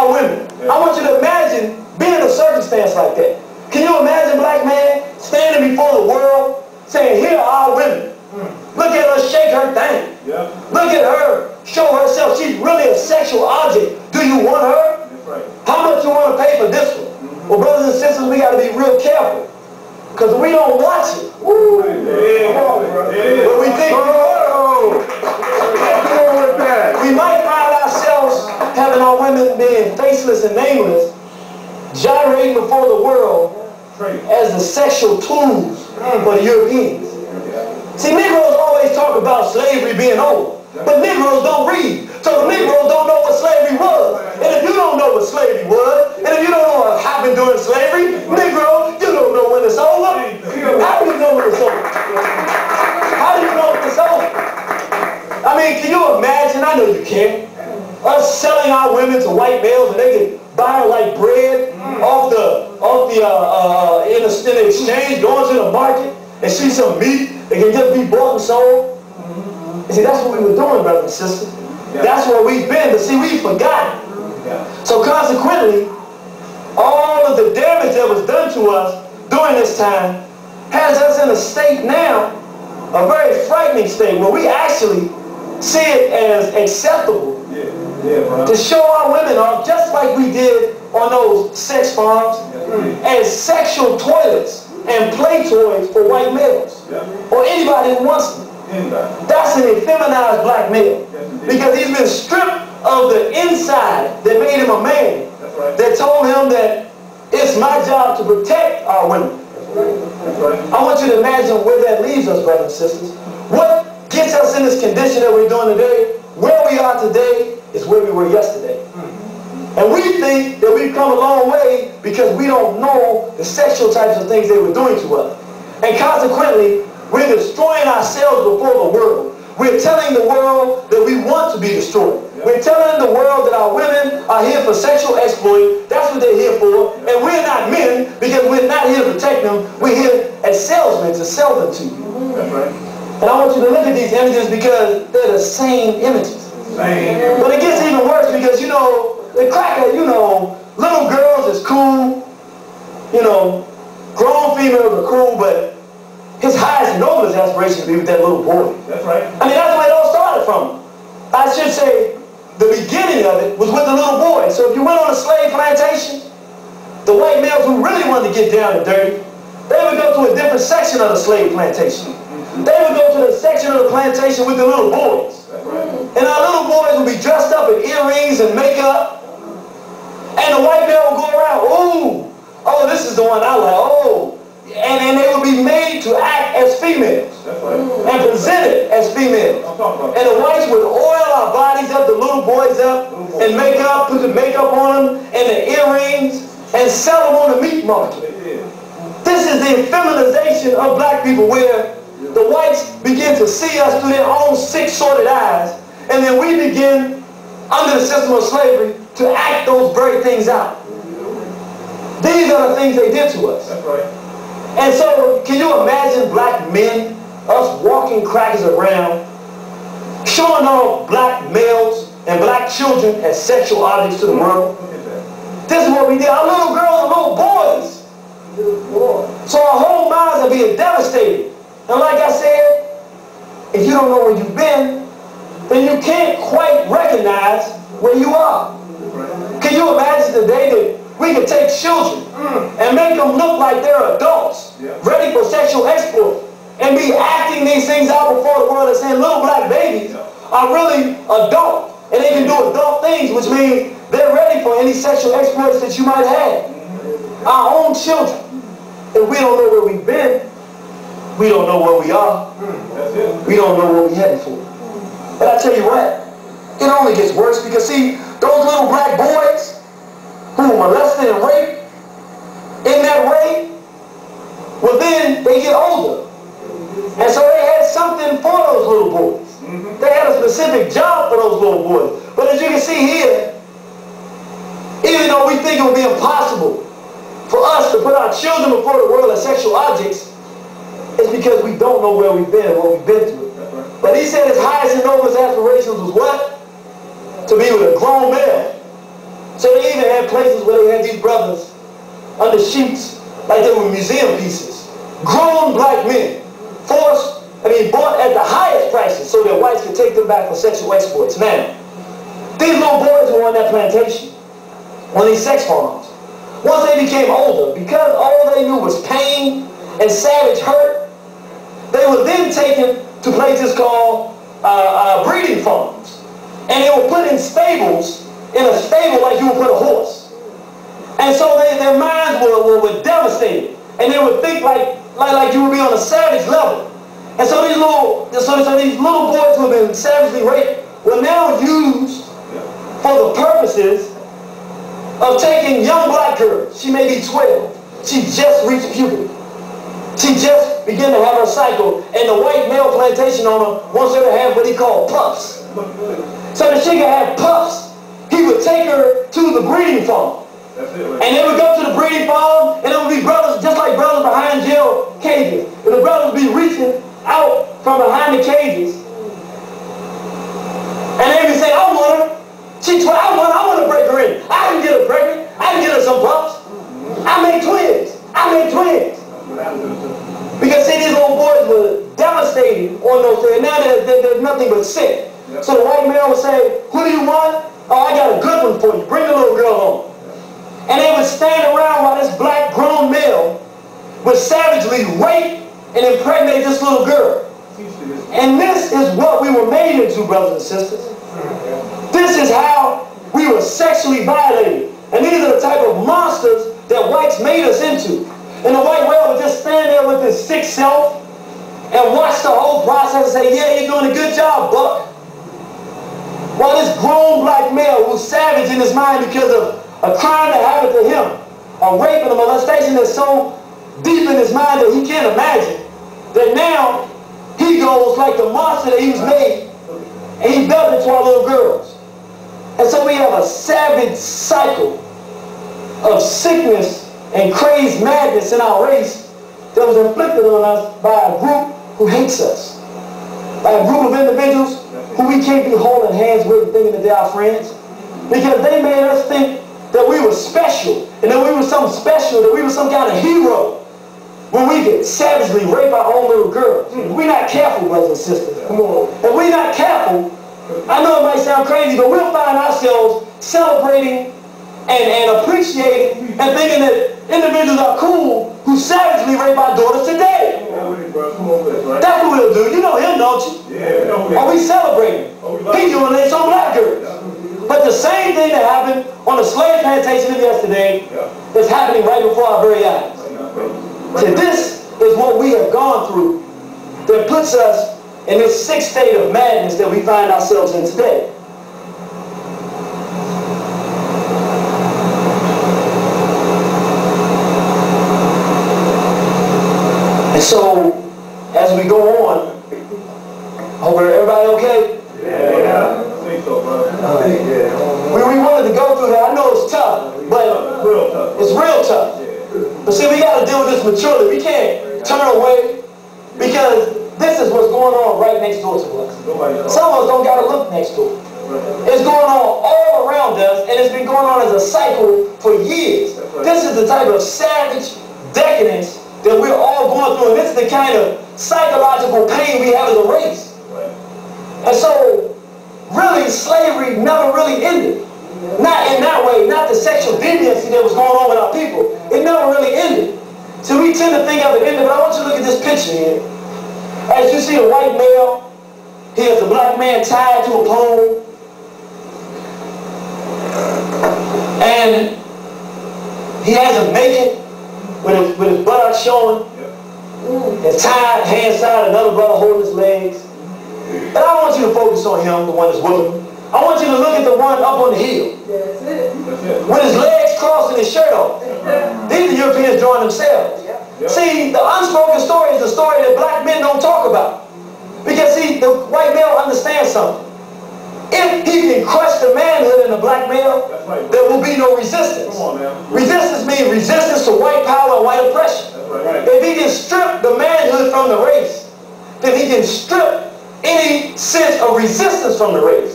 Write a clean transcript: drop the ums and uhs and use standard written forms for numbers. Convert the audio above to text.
our women. I want you to imagine being in a circumstance like that. Can you imagine, black man, standing before the world saying, here are our women. Look at her shake her thing. Look at her show herself. She's really a sexual object. Do you want her? How much you want to pay for this one? Well, brothers and sisters, we got to be real careful. Because we don't watch it. But we think we might find ourselves having our women being faceless and nameless, gyrating before the world as the sexual tools for the Europeans. See, Negroes always talk about slavery being over, but Negroes don't read. So the Negroes don't know what slavery was. And if you don't know what slavery was, and if you don't know what happened during slavery, Negro, you don't know when it's over. How do you know when it's over? How do you know when it's over? I mean, can you imagine? I know you can. Us selling our women to white males and they can buy her like bread in the exchange, going to the market and see some meat that can just be bought and sold. And see, that's what we were doing, brothers and sisters. That's where we've been, but see, we've forgotten. So consequently, all of the damage that was done to us during this time has us in a state now, a very frightening state, where we actually see it as acceptable to show our women off, just like we did on those sex farms, as sexual toilets and play toys for white males, or anybody who wants them. That's an effeminized black male, because he's been stripped of the inside that made him a man, that told him that it's my job to protect our women. I want you to imagine where that leaves us, brothers and sisters. What gets us in this condition that we're doing today? Where we are today is where we were yesterday. And we think that we've come a long way because we don't know the sexual types of things they were doing to us. And consequently, we're destroying ourselves before the world. We're telling the world that we want to be destroyed. We're telling the world that our women are here for sexual exploit. That's what they're here for. And we're not men because we're not here to protect them. We're here as salesmen to sell them to you. And I want you to look at these images because they're the same images. But it gets even worse because, you know, the cracker, you know, little girls is cool. You know, grown females are cool, but his highest and noblest aspiration to be with that little boy. That's right. I mean, that's where it all started from. I should say, the beginning of it was with the little boy. So if you went on a slave plantation, the white males who really wanted to get down and dirty, they would go to a different section of the slave plantation. They would go to the section of the plantation with the little boys. And our little boys would be dressed up in earrings and makeup. And the white male would go around, ooh, oh, this is the one I like, oh. And they would be made to act as females and presented as females. And the whites would oil our bodies up, the little boys up, and makeup, put the makeup on them, and the earrings, and sell them on the meat market. This is the feminization of black people, where the whites begin to see us through their own sick, sordid eyes, and then we begin, under the system of slavery, to act those very things out. These are the things they did to us. And so, can you imagine black men, us walking crackers around, showing off black males and black children as sexual objects to the world? This is what we did. Our little girls and little boys. So our whole minds are being devastated. And like I said, if you don't know where you've been, then you can't quite recognize where you are. Can you imagine the day that we could take children and make them look like they're adults, ready for sexual exploit, and be acting these things out before the world and saying little black babies are really adult, and they can do adult things, which means they're ready for any sexual exploits that you might have. Our own children. If we don't know where we've been, we don't know where we are. We don't know what we're heading for. But I tell you what, it only gets worse because, see, those little black boys who were molested and raped in that way, well, then they get older. And so they had something for those little boys. They had a specific job for those little boys. But as you can see here, even though we think it would be impossible for us to put our children before the world as sexual objects, it's because we don't know where we've been and what we've been through. But he said his highest and noblest aspirations was what? To be with a grown man. So they even had places where they had these brothers under sheets like they were museum pieces. Grown black men, bought at the highest prices so that whites could take them back for sexual exploits. Now, these little boys were on that plantation, on these sex farms. Once they became older, because all they knew was pain and savage hurt, they were then taken to places called breeding farms. And they were put in stables, in a stable like you would put a horse. And so their minds were devastated. And they would think like you would be on a savage level. And so these little boys who have been savagely raped were now used for the purposes of taking young black girls. She may be 12. She just reached puberty. She just began to have her cycle, and the white male plantation owner wants her to have what he called puffs. So that she could have puffs, he would take her to the breeding farm. And they would go to the breeding farm, and it would be brothers, just like brothers behind jail cages. And the brothers would be reaching out from behind the cages. And they would say, I want her. She's 12, I want to break her in. I can get her pregnant. I can get her some pups. I make twins. Because see, these little boys were devastated on those days. Now there's nothing but sick. So the white man would say, who do you want? Oh, I got a good one for you. Bring the little girl home. And they would stand around while this black grown male would savagely rape and impregnate this little girl. And this is what we were made into, brothers and sisters. This is how we were sexually violated. And these are the type of monsters that whites made us into. And the white whale would just stand there with his sick self and watch the whole process and say, yeah, you're doing a good job, Buck. While this grown black male who's savage in his mind because of a crime that happened to him, a rape and a molestation that's so deep in his mind that he can't imagine, that now he goes like the monster that he was made, and he does it to our little girls. And so we have a savage cycle of sickness and crazed madness in our race that was inflicted on us by a group who hates us, by a group of individuals who we can't be holding hands with and thinking that they are friends, because they made us think that we were special, and that we were something special, that we were some kind of hero, when we could savagely rape our own little girls. If we're not careful, brothers and sisters, come on. If we're not careful, I know it might sound crazy, but we'll find ourselves celebrating and appreciating and thinking that individuals are cool who savagely rape our daughters today. That's what we'll do. You know him, don't you? Yeah. Are we celebrating? He's doing it on black girls. But the same thing that happened on the slave plantation of yesterday is happening right before our very eyes. So this is what we have gone through that puts us in this sick state of madness that we find ourselves in today. And so, as we go on, hope everybody okay? Yeah. We wanted to go through that. I know it's tough, but it's real tough. But see, we got to deal with this maturely. We can't turn away, because this is what's going on right next door to us. Some of us don't got to look next door. It's going on all around us, and it's been going on as a cycle for years. This is the type of savage decadence that we're all going through, and this is the kind of psychological pain we have as a race. And so, really, slavery never really ended. Not in that way, not the sexual deviancy that was going on with our people. It never really ended. So we tend to think of it ended, but I want you to look at this picture here. As you see a white male, he has a black man tied to a pole. And he has him naked with his buttocks showing. His tied, hands tied, another brother holding his legs. But I want you to focus on him, the one that's whipping him. I want you to look at the one up on the hill. That's it. With his legs crossed and his shirt off. These are Europeans drawing themselves. See, the unspoken story is the story that black men don't talk about. Because see, the white male understands something. If he can crush the manhood in the black male, there will be no resistance. Resistance means resistance to white power and white oppression. If he can strip the manhood from the race, then he can strip any sense of resistance from the race.